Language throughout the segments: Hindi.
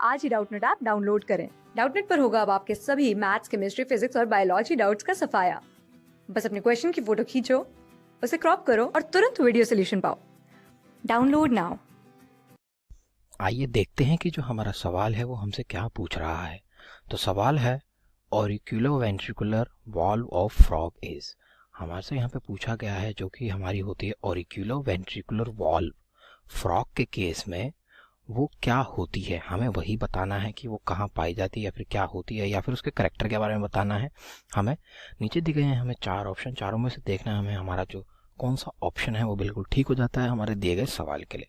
आज ही डाउटनेट ऐप डाउनलोड करें। डाउटनेट पर होगा अब आपके सभी मैथ्स, केमिस्ट्री, फिजिक्स और बायोलॉजी डाउट्स का सफाया। बस अपने क्वेश्चन की फोटो खींचो, उसे क्रॉप करो और तुरंत वीडियो सोल्यूशन पाओ। Download now. आइए देखते हैं कि जो हमारा सवाल है वो हमसे क्या पूछ रहा है। तो सवाल है ऑरिक्यूलोवेंट्रिकुलर वॉल्व ऑफ फ्रॉग इज। हमारे से यहाँ पे पूछा गया है जो कि हमारी होती है ऑरिक्यूलोवेंट्रिकुलर वॉल्व। फ्रॉग के केस में वो क्या होती है, हमें वही बताना है कि वो कहाँ पाई जाती है या फिर क्या होती है या फिर उसके करैक्टर के बारे में बताना है हमें। नीचे दिए गए हैं हमें 4 ऑप्शन, चारों में से देखना है हमें हमारा जो कौन सा ऑप्शन है वो बिल्कुल ठीक हो जाता है हमारे दिए गए सवाल के लिए।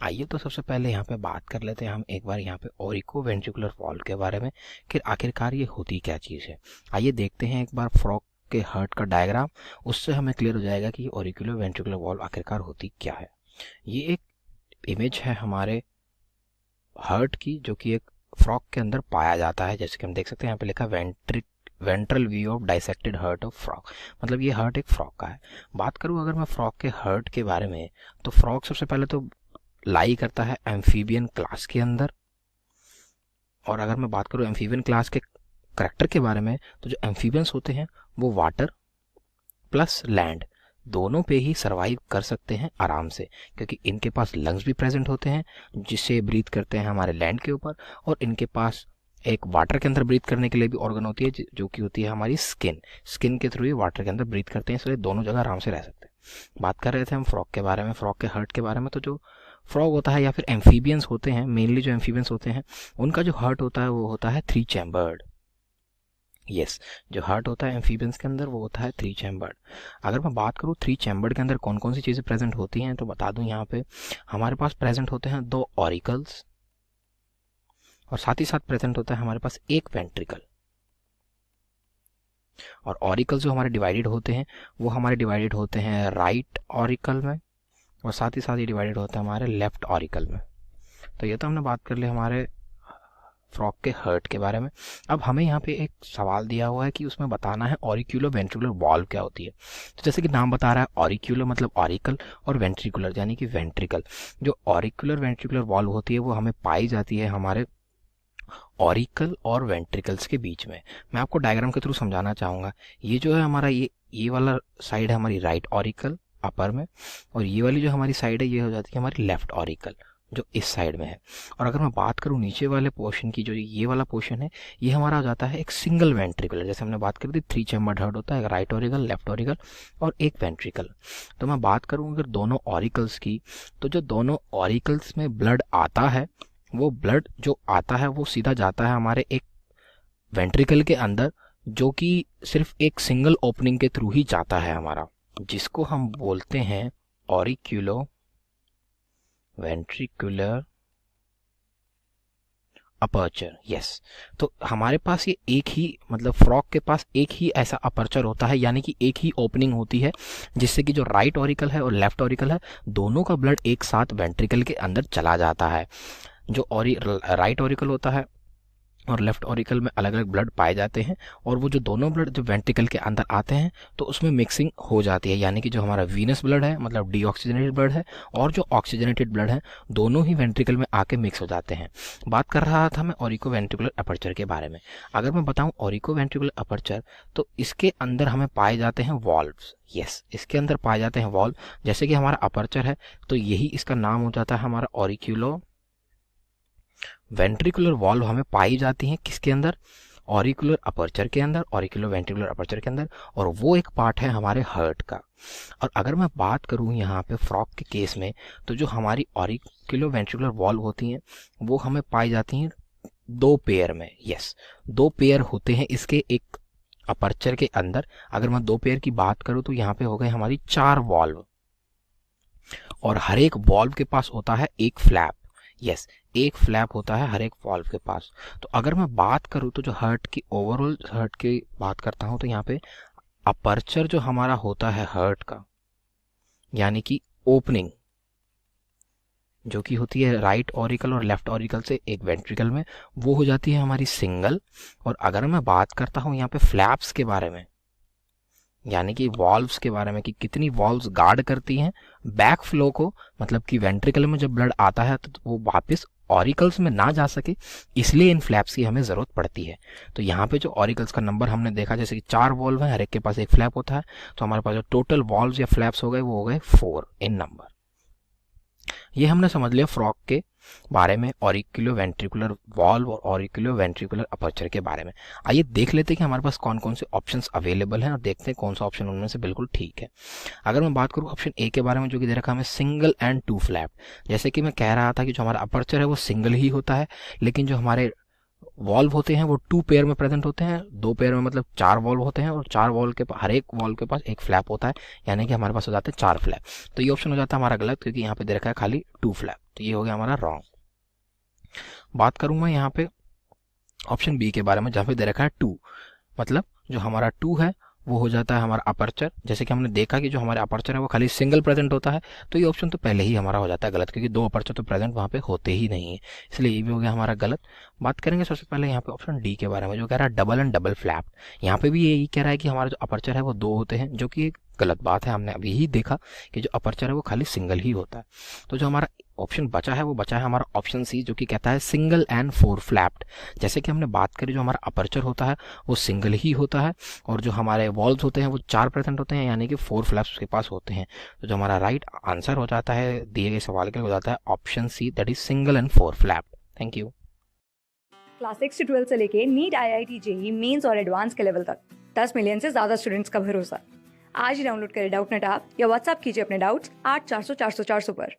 आइए तो सबसे पहले यहाँ पे बात कर लेते हैं हम एक बार यहाँ पे ऑरिकोवेंट्रिकुलर वॉल्व के बारे में कि आखिरकार ये होती क्या चीज़ है। आइए देखते हैं एक बार फ्रॉग के हार्ट का डायग्राम, उससे हमें क्लियर हो जाएगा कि ऑरिकुलोवेंट्रिकुलर वॉल्व आखिरकार होती क्या है। ये एक इमेज है हमारे हार्ट की जो कि एक फ्रॉग के अंदर पाया जाता है। जैसे कि हम देख सकते हैं यहाँ पे लिखा ventral view of dissected heart of frog, मतलब ये हार्ट एक फ्रॉग का है। बात करूँ अगर मैं फ्रॉग के हार्ट के बारे में, तो फ्रॉग सबसे पहले तो लाई करता है एम्फीबियन क्लास के अंदर। और अगर मैं बात करूँ एम्फीबियन क्लास के करैक्टर के बारे में, तो जो एम्फीबियंस होते हैं वो वाटर प्लस लैंड दोनों पे ही सरवाइव कर सकते हैं आराम से, क्योंकि इनके पास लंग्स भी प्रेजेंट होते हैं जिससे ब्रीथ करते हैं हमारे लैंड के ऊपर, और इनके पास एक वाटर के अंदर ब्रीथ करने के लिए भी ऑर्गन होती है जो कि होती है हमारी स्किन के थ्रू ये वाटर के अंदर ब्रीथ करते हैं, इसलिए दोनों जगह आराम से रह सकते हैं। बात कर रहे थे हम फ्रॉग के बारे में, फ्रॉग के हार्ट के बारे में। तो जो फ्रॉग होता है या फिर एम्फीबियंस होते हैं, मेनली जो एम्फीबियंस होते हैं उनका जो हार्ट होता है वो होता है 3 चैम्बर्ड। यस, जो हार्ट होता है एम्फीबियंस के अंदर वो होता है 3 चैम्बर्ड। अगर मैं बात करूँ 3 चैम्बर्ड के अंदर कौन कौन सी चीज़ें प्रेजेंट होती हैं, तो बता दूं यहाँ पे हमारे पास प्रेजेंट होते हैं 2 ऑरिकल्स, और साथ ही साथ प्रेजेंट होता है हमारे पास एक वेंट्रिकल। और ऑरिकल जो हमारे डिवाइडेड होते हैं वो हमारे डिवाइडेड होते हैं राइट ऑरिकल में, और साथ ही साथ ये डिवाइडेड होता है हमारे लेफ्ट ऑरिकल में। तो ये तो हमने बात कर ली हमारे फ्रॉग के हर्ट के बारे में। अब हमें यहाँ पे एक सवाल दिया हुआ है कि उसमें बताना है ऑरिक्यूलोवेंट्रिकुलर वॉल्व क्या होती है। तो जैसे कि नाम बता रहा है ऑरिक्यूलो मतलब ऑरिकल, और वेंट्रिकुलर यानी कि वेंट्रिकल। जो ऑरिकुलर वेंट्रिकुलर वॉल्व होती है वो हमें पाई जाती है हमारे ऑरिकल और वेंट्रिकल्स के बीच में। मैं आपको डायग्राम के थ्रू समझाना चाहूँगा। ये जो है हमारा ये वाला साइड है हमारी राइट ऑरिकल अपर में, और ये वाली जो हमारी साइड है ये हो जाती है हमारी लेफ्ट ऑरिकल जो इस साइड में है। और अगर मैं बात करूं नीचे वाले पोर्शन की, जो ये वाला पोर्शन है ये हमारा हो जाता है एक सिंगल वेंट्रिकल। जैसे हमने बात करी थी 3 चैम्बर्ड हार्ट होता है, एक राइट ऑरिकल, लेफ्ट ऑरिकल और एक वेंट्रिकल। तो मैं बात करूं अगर दोनों ऑरिकल्स की, तो जो दोनों ऑरिकल्स में ब्लड आता है वो ब्लड जो आता है वो सीधा जाता है हमारे एक वेंट्रिकल के अंदर, जो कि सिर्फ एक सिंगल ओपनिंग के थ्रू ही जाता है हमारा, जिसको हम बोलते हैं ऑरिक्यूलो वेंट्रिकुलर अपर्चर। यस, तो हमारे पास ये एक ही, मतलब फ्रॉग के पास एक ही ऐसा अपर्चर होता है, यानी कि एक ही ओपनिंग होती है जिससे कि जो राइट ऑरिकल है और लेफ्ट ऑरिकल है दोनों का ब्लड एक साथ वेंट्रिकल के अंदर चला जाता है। जो राइट ऑरिकल होता है और लेफ्ट ऑरिकल में अलग अलग ब्लड पाए जाते हैं, और वो जो दोनों ब्लड जो वेंट्रिकल के अंदर आते हैं तो उसमें मिक्सिंग हो जाती है, यानी कि जो हमारा वीनस ब्लड है मतलब डीऑक्सीजनेटेड ब्लड है और जो ऑक्सीजनेटेड ब्लड है दोनों ही वेंट्रिकल में आके मिक्स हो जाते हैं। बात कर रहा था मैं ऑरिकोवेंट्रिकुलर अपर्चर के बारे में। अगर मैं बताऊं ऑरिकोवेंट्रिकुलर अपर्चर, तो इसके अंदर हमें पाए जाते हैं वॉल्व्स। यस, इसके अंदर पाए जाते हैं वॉल्व। जैसे कि हमारा अपर्चर है तो यही इसका नाम हो जाता है हमारा ऑरिक्यूलो वेंट्रिकुलर वॉल्व हमें पाई जाती हैं किसके अंदर, ऑरिकुलर अपर्चर के अंदर, ऑरिकुलो वेंट्रिकुलर अपर्चर के अंदर, और वो एक पार्ट है हमारे हार्ट का। और अगर मैं बात करूं यहाँ पे फ्रॉग के केस में, तो जो हमारी ऑरिकुलो वेंट्रिकुलर वॉल्व होती हैं वो हमें पाई जाती हैं 2 पेयर में। यस, 2 पेयर होते हैं इसके एक अपर्चर के अंदर। अगर मैं 2 पेयर की बात करूं तो यहाँ पे हो गए हमारी 4 वॉल्व, और हर एक वॉल्व के पास होता है एक फ्लैप। यस, एक फ्लैप होता है हर एक वॉल्व के पास। तो अगर मैं बात करूं तो जो हार्ट की ओवरऑल हार्ट की बात करता हूं, तो यहाँ पे अपर्चर जो हमारा होता है हार्ट का, यानी कि ओपनिंग जो कि होती है राइट ऑरिकल और लेफ्ट ऑरिकल से एक वेंट्रिकल में, वो हो जाती है हमारी सिंगल। और अगर मैं बात करता हूं यहाँ पे फ्लैप्स के बारे में, यानी कि वॉल्व्स के बारे में कि कितनी वॉल्व्स गार्ड करती हैं बैक फ्लो को, मतलब कि वेंट्रिकल में जब ब्लड आता है तो वो वापस ऑरिकल्स में ना जा सके, इसलिए इन फ्लैप्स की हमें ज़रूरत पड़ती है। तो यहाँ पे जो ऑरिकल्स का नंबर हमने देखा, जैसे कि 4 वॉल्व हैं, हर एक के पास एक फ्लैप होता है, तो हमारे पास जो टोटल वॉल्व्स या फ्लैप्स हो गए वो हो गए 4 इन नंबर। ये हमने समझ लिया फ्रॉग के बारे में, ऑरिक्युलो वेंट्रिकुलर वॉल्व और ऑरिक्युलो वेंट्रिकुलर अपर्चर के बारे में। आइए देख लेते हैं कि हमारे पास कौन कौन से ऑप्शंस अवेलेबल हैं और देखते हैं कौन सा ऑप्शन उनमें से बिल्कुल ठीक है। अगर मैं बात करूँ ऑप्शन ए के बारे में, जो कि दे रखा है हमें सिंगल एंड टू फ्लैप। जैसे कि मैं कह रहा था कि जो हमारा अपर्चर है वो सिंगल ही होता है, लेकिन जो हमारे वॉल्व होते हैं वो 2 पेयर में प्रेजेंट होते हैं। 2 पेयर में मतलब 4 वॉल्व होते हैं, और 4 वॉल्व के हर एक वॉल्व के पास एक फ्लैप होता है, यानी कि हमारे पास हो जाते हैं 4 फ्लैप। तो ये ऑप्शन हो जाता है हमारा गलत, क्योंकि यहाँ पे दे रखा है खाली 2 फ्लैप, तो ये हो गया हमारा रॉन्ग। बात करूँ मैं यहाँ पे ऑप्शन बी के बारे में, जहाँ पे दे रखा है 2, मतलब जो हमारा 2 है वो हो जाता है हमारा अपर्चर। जैसे कि हमने देखा कि जो हमारा अपर्चर है वो खाली सिंगल प्रेजेंट होता है, तो ये ऑप्शन तो पहले ही हमारा हो जाता है गलत, क्योंकि 2 अपर्चर तो प्रेजेंट वहाँ पे होते ही नहीं है, इसलिए ये भी हो गया हमारा गलत। बात करेंगे सबसे पहले यहाँ पे ऑप्शन डी के बारे में, जो कह रहा है डबल एंड डबल फ्लैप। यहाँ पे भी यही कह रहा है कि हमारा जो अपर्चर है वो 2 होते हैं, जो कि एक गलत बात है। हमने अभी ही देखा कि जो अपर्चर है वो खाली सिंगल ही होता है। तो जो हमारा ऑप्शन बचा है वो बचा है हमारा ऑप्शन सी, जो कि कहता है सिंगल एंड 4 फ्लैप्ड। जैसे कि हमने बात करी, जो हमारा अपर्चर होता है वो सिंगल ही होता है, और जो हमारे वॉल्व्स होते हैं वो 4 प्रेजेंट होते हैं, यानी कि 4 फ्लैप्स उसके पास होते हैं। तो जो हमारा राइट आंसर हो जाता है दिए गए सवाल के, हो जाता है option C, that is single and 4 flapped. Thank you. Class 6 से 12 से लेके नीट, IIT, जेईई मेंस और एडवांस के लेवल तक 10 मिलियन से ज्यादा स्टूडेंट्स का भरोसा। आज ही डाउनलोड करें डाउटनेट ऐप या व्हाट्सएप कीजिए अपने डाउट्स 8400 400 400 पर।